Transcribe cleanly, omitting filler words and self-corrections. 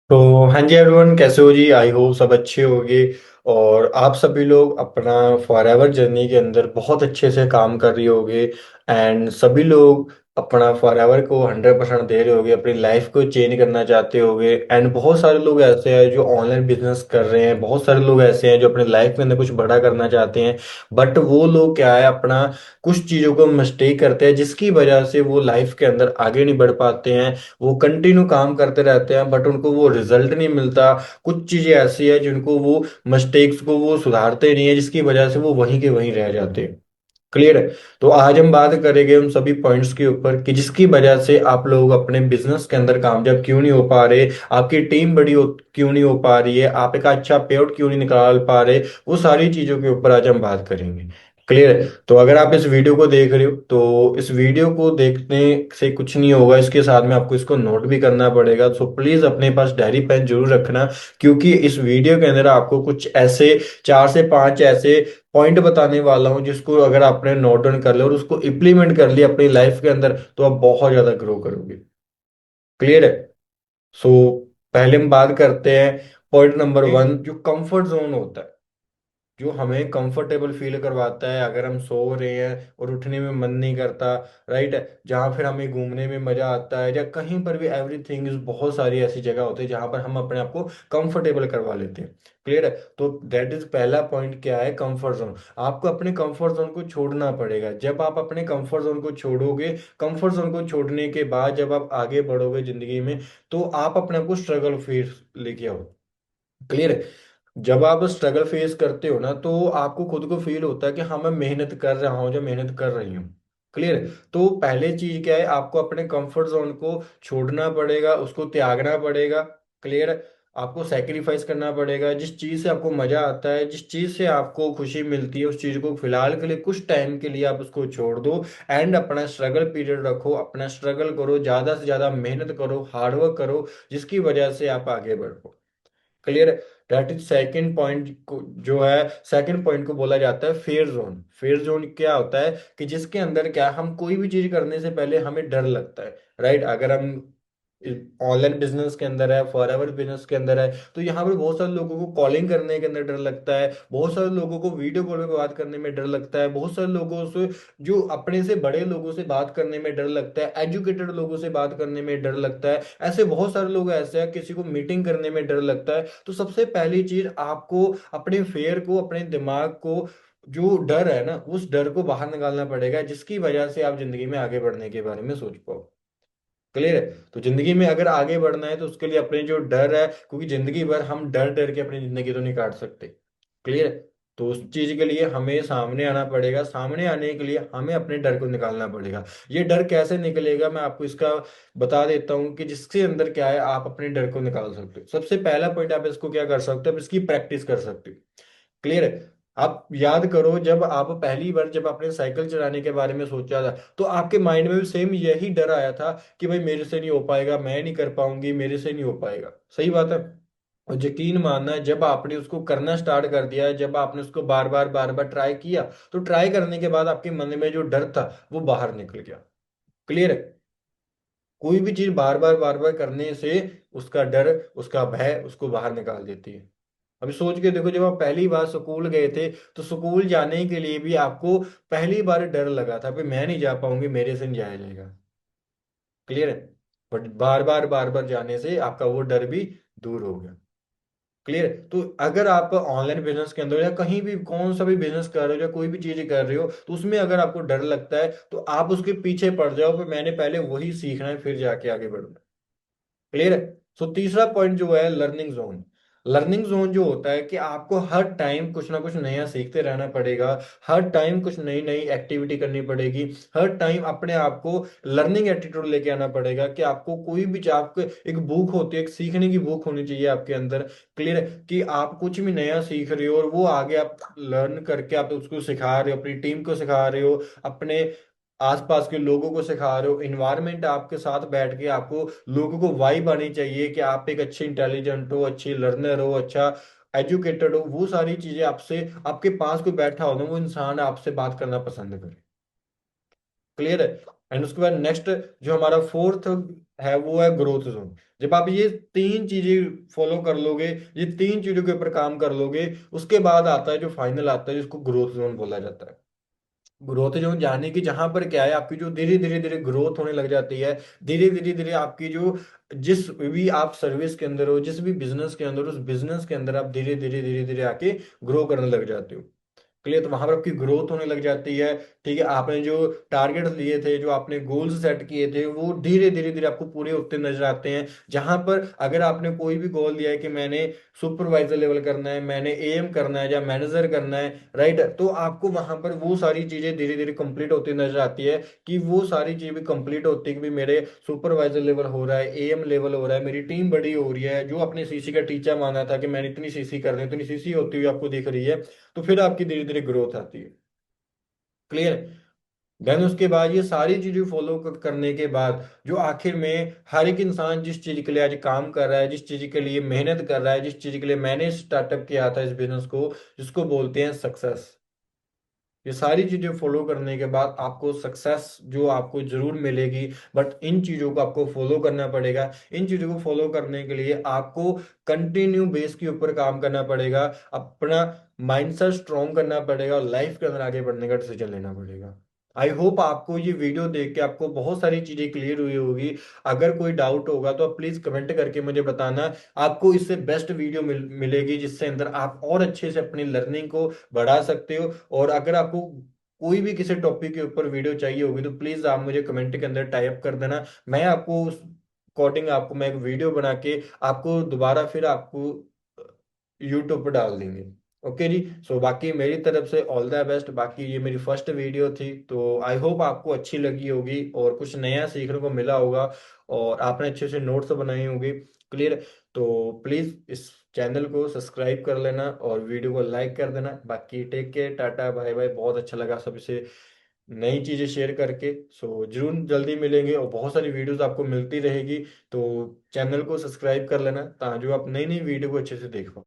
तो हाँ जी एवरीवन, कैसे हो जी? आई होप सब अच्छे होंगे। और आप सभी लोग अपना फॉरएवर जर्नी के अंदर बहुत अच्छे से काम कर रहे होगे। एंड सभी लोग अपना फॉरएवर को 100% दे रहे होगे, अपनी लाइफ को चेंज करना चाहते होगे। एंड बहुत सारे लोग ऐसे हैं जो ऑनलाइन बिजनेस कर रहे हैं, बहुत सारे लोग ऐसे हैं जो अपने लाइफ के अंदर कुछ बड़ा करना चाहते हैं। बट वो लोग क्या है, अपना कुछ चीज़ों को मिस्टेक करते हैं जिसकी वजह से वो लाइफ के अंदर आगे नहीं बढ़ पाते हैं। वो कंटिन्यू काम करते रहते हैं बट उनको वो रिजल्ट नहीं मिलता। कुछ चीजें ऐसी है जिनको वो मिस्टेक्स को वो सुधारते नहीं है, जिसकी वजह से वो वहीं के वहीं रह जाते हैं। क्लियर है? तो आज हम बात करेंगे उन सभी पॉइंट्स के ऊपर कि जिसकी वजह से आप लोग अपने बिजनेस के अंदर कामयाब क्यों नहीं हो पा रहे, आपकी टीम क्यों नहीं हो पा रही है, आप एक अच्छा पेआउट क्यों नहीं निकाल पा रहे। वो सारी चीजों के ऊपर आज हम बात करेंगे। क्लियर है? तो अगर आप इस वीडियो को देख रहे हो तो इस वीडियो को देखने से कुछ नहीं होगा, इसके साथ में आपको इसको नोट भी करना पड़ेगा। सो प्लीज अपने पास डायरी पेन जरूर रखना, क्योंकि इस वीडियो के अंदर आपको कुछ ऐसे 4 से 5 ऐसे पॉइंट बताने वाला हूं जिसको अगर आपने नोट डाउन कर लिया और उसको इम्प्लीमेंट कर लिया अपनी लाइफ के अंदर तो आप बहुत ज्यादा ग्रो करोगे। क्लियर है? सो पहले हम बात करते हैं पॉइंट नंबर 1, जो कंफर्ट जोन होता है, जो हमें कंफर्टेबल फील करवाता है अगर हम सो रहे हैं और उठने में मन नहीं करता। राइट है? जहाँ फिर हमें घूमने में मजा आता है या कहीं पर भी एवरीथिंग इज, बहुत सारी ऐसी जगह होती है जहाँ पर हम अपने आप को कंफर्टेबल करवा लेते हैं। क्लियर है? तो दैट इज पहला पॉइंट, क्या है? Comfort zone. आपको अपने कंफर्ट जोन को छोड़ना पड़ेगा। जब आप अपने कंफर्ट जोन को छोड़ोगे, कंफर्ट जोन को छोड़ने के बाद जब आप आगे बढ़ोगे जिंदगी में, तो आप अपने आप को स्ट्रगल फेस लेके आओ। क्लियर है? जब आप स्ट्रगल फेस करते हो ना तो आपको खुद को फील होता है कि हाँ मैं मेहनत कर रहा हूँ, जो मेहनत कर रही हूँ। क्लियर है? तो पहले चीज क्या है, आपको अपने कंफर्ट जोन को छोड़ना पड़ेगा, उसको त्यागना पड़ेगा। क्लियर है? आपको सेक्रीफाइस करना पड़ेगा। जिस चीज से आपको मजा आता है, जिस चीज से आपको खुशी मिलती है, उस चीज को फिलहाल के लिए कुछ टाइम के लिए आप उसको छोड़ दो। एंड अपना स्ट्रगल पीरियड रखो, अपना स्ट्रगल करो, ज्यादा से ज्यादा मेहनत करो, हार्डवर्क करो, जिसकी वजह से आप आगे बढ़ो। Clear? That is second point को, जो है सेकंड पॉइंट को बोला जाता है फेयर जोन। फेयर जोन क्या होता है कि जिसके अंदर क्या, हम कोई भी चीज करने से पहले हमें डर लगता है। राइट? अगर हम ऑनलाइन बिजनेस के अंदर है, फॉरएवर बिजनेस के अंदर है, तो यहाँ पर बहुत सारे लोगों को कॉलिंग करने के अंदर डर लगता है, बहुत सारे लोगों को वीडियो कॉल पे बात करने में डर लगता है, बहुत सारे लोगों से, जो अपने से बड़े लोगों से बात करने में डर लगता है, एजुकेटेड लोगों से बात करने में डर लगता है। ऐसे बहुत सारे लोग ऐसे हैं, किसी को मीटिंग करने में डर लगता है। तो सबसे पहली चीज, आपको अपने फेयर को, अपने दिमाग को, जो डर है ना, उस डर को बाहर निकालना पड़ेगा, जिसकी वजह से आप जिंदगी में आगे बढ़ने के बारे में सोच पाओ। क्लियर है? तो जिंदगी में अगर आगे बढ़ना है तो उसके लिए अपने जो डर है, क्योंकि जिंदगी भर हम डर डर के अपनी जिंदगी तो नहीं काट सकते। क्लियर है? तो उस चीज के लिए हमें सामने आना पड़ेगा, सामने आने के लिए हमें अपने डर को निकालना पड़ेगा। ये डर कैसे निकलेगा, मैं आपको इसका बता देता हूँ कि जिसके अंदर क्या है, आप अपने डर को निकाल सकते हो। सबसे पहला पॉइंट, आप इसको क्या कर सकते हो, आप इसकी प्रैक्टिस कर सकते हो। क्लियर है? आप याद करो, जब आप पहली बार जब आपने साइकिल चलाने के बारे में सोचा था, तो आपके माइंड में भी सेम यही डर आया था कि भाई मेरे से नहीं हो पाएगा, मैं नहीं कर पाऊंगी, मेरे से नहीं हो पाएगा। सही बात है? और यकीन मानना है, जब आपने उसको करना स्टार्ट कर दिया, जब आपने उसको बार बार ट्राई किया, तो ट्राई करने के बाद आपके मन में जो डर था वो बाहर निकल गया। क्लियर है? कोई भी चीज बार बार करने से उसका डर, उसका भय उसको बाहर निकाल देती है। अभी सोच के देखो, जब आप पहली बार स्कूल गए थे, तो स्कूल जाने के लिए भी आपको पहली बार डर लगा था कि मैं नहीं जा पाऊंगी, मेरे से नहीं जाया जाएगा। क्लियर है? बट बार बार जाने से आपका वो डर भी दूर हो गया। क्लियर है? तो अगर आप ऑनलाइन बिजनेस के अंदर या कहीं भी कौन सा भी बिजनेस कर रहे हो या कोई भी चीज कर रहे हो, तो उसमें अगर आपको डर लगता है तो आप उसके पीछे पड़ जाओ कि मैंने पहले वही सीखना है, फिर जाके आगे बढ़ना। क्लियर है? सो तीसरा पॉइंट जो है, लर्निंग जोन। लर्निंग जोन जो होता है कि आपको हर टाइम कुछ ना कुछ नया सीखते रहना पड़ेगा, हर टाइम कुछ नई नई एक्टिविटी करनी पड़ेगी, हर टाइम अपने आप को लर्निंग एटीट्यूड लेके आना पड़ेगा कि आपको कोई भी आपको एक भूख होती है, एक सीखने की भूख होनी चाहिए आपके अंदर। क्लियर है? कि आप कुछ भी नया सीख रहे हो और वो आगे आप लर्न करके आप उसको सिखा रहे हो, अपनी टीम को सिखा रहे हो, अपने आसपास के लोगों को सिखा रहे हो, इन्वायरमेंट आपके साथ बैठ के आपको लोगों को वाइब आनी चाहिए कि आप एक अच्छे इंटेलिजेंट हो, अच्छी लर्नर हो, अच्छा एजुकेटेड हो। वो सारी चीजें आपसे, आपके पास कोई बैठा हो ना, वो इंसान आपसे बात करना पसंद करे। क्लियर है? एंड उसके बाद नेक्स्ट जो हमारा फोर्थ है वो है ग्रोथ जोन। जब आप ये तीन चीजें फॉलो कर लोगे, ये तीन चीजों के ऊपर काम कर लोगे, उसके बाद आता है जो फाइनल आता है जिसको ग्रोथ जोन बोला जाता है। ग्रोथ जोन जाने की जहां पर क्या है, आपकी जो धीरे धीरे धीरे ग्रोथ होने लग जाती है, धीरे धीरे धीरे आपकी जो जिस भी आप सर्विस के अंदर हो, जिस भी बिजनेस के अंदर हो, उस बिजनेस के अंदर आप धीरे धीरे धीरे धीरे आके ग्रो करने लग जाते हो। क्लियर? तो वहां पर आपकी ग्रोथ होने लग जाती है। ठीक है, आपने जो टारगेट लिए थे, जो आपने गोल्स सेट किए थे, वो धीरे धीरे धीरे आपको पूरे होते नजर आते हैं। जहां पर अगर आपने कोई भी गोल दिया है कि मैंने सुपरवाइजर लेवल करना है, मैंने एएम करना है या मैनेजर करना है, राइट, तो आपको वहां पर वो सारी चीजें धीरे धीरे कंप्लीट होती नजर आती है कि वो सारी चीजें भी कंप्लीट होती है कि भी मेरे सुपरवाइजर लेवल हो रहा है, एएम लेवल हो रहा है, मेरी टीम बड़ी हो रही है, जो अपने सीसी का टीचर माना था कि मैंने इतनी सीसी करनी है, इतनी सीसी होती हुई आपको दिख रही है, तो फिर आपकी धीरे धीरे ग्रोथ आती है। क्लियर? देन उसके बाद ये सारी चीजें फॉलो करने के बाद जो आखिर में हर एक इंसान जिस चीज के लिए आज काम कर रहा है, जिस चीज के लिए मेहनत कर रहा है, जिस चीज के लिए मैंने स्टार्टअप किया था इस बिजनेस को, जिसको बोलते हैं सक्सेस, ये सारी चीजें फॉलो करने के बाद आपको सक्सेस जो आपको जरूर मिलेगी। बट इन चीजों को आपको फॉलो करना पड़ेगा। इन चीजों को फॉलो करने के लिए आपको कंटिन्यू बेस के ऊपर काम करना पड़ेगा, अपना माइंडसेट स्ट्रॉन्ग करना पड़ेगा और लाइफ के अंदर आगे बढ़ने का डिसीजन लेना पड़ेगा। आई होप आपको ये वीडियो देख के आपको बहुत सारी चीजें क्लियर हुई होगी। अगर कोई डाउट होगा तो आप प्लीज कमेंट करके मुझे बताना। आपको इससे बेस्ट वीडियो मिलेगी जिससे अंदर आप और अच्छे से अपनी लर्निंग को बढ़ा सकते हो। और अगर आपको कोई भी किसी टॉपिक के ऊपर वीडियो चाहिए होगी तो प्लीज आप मुझे कमेंट के अंदर टाइप कर देना। मैं आपको उस अकॉर्डिंग आपको मैं एक वीडियो बना के आपको दोबारा फिर आपको यूट्यूब पर डाल देंगे। ओके जी। सो बाकी मेरी तरफ से ऑल द बेस्ट। बाकी ये मेरी फर्स्ट वीडियो थी तो आई होप आपको अच्छी लगी होगी और कुछ नया सीखने को मिला होगा और आपने अच्छे से नोट्स बनाए होंगे। क्लियर? तो प्लीज इस चैनल को सब्सक्राइब कर लेना और वीडियो को लाइक कर देना। बाकी take care, tata bye bye. बहुत अच्छा लगा सबसे नई चीजें शेयर करके। सो जरूर जल्दी मिलेंगे और बहुत सारी वीडियोस आपको मिलती रहेगी। तो चैनल को सब्सक्राइब कर लेना ताकि आप नई नई वीडियो को अच्छे से देख पाओ।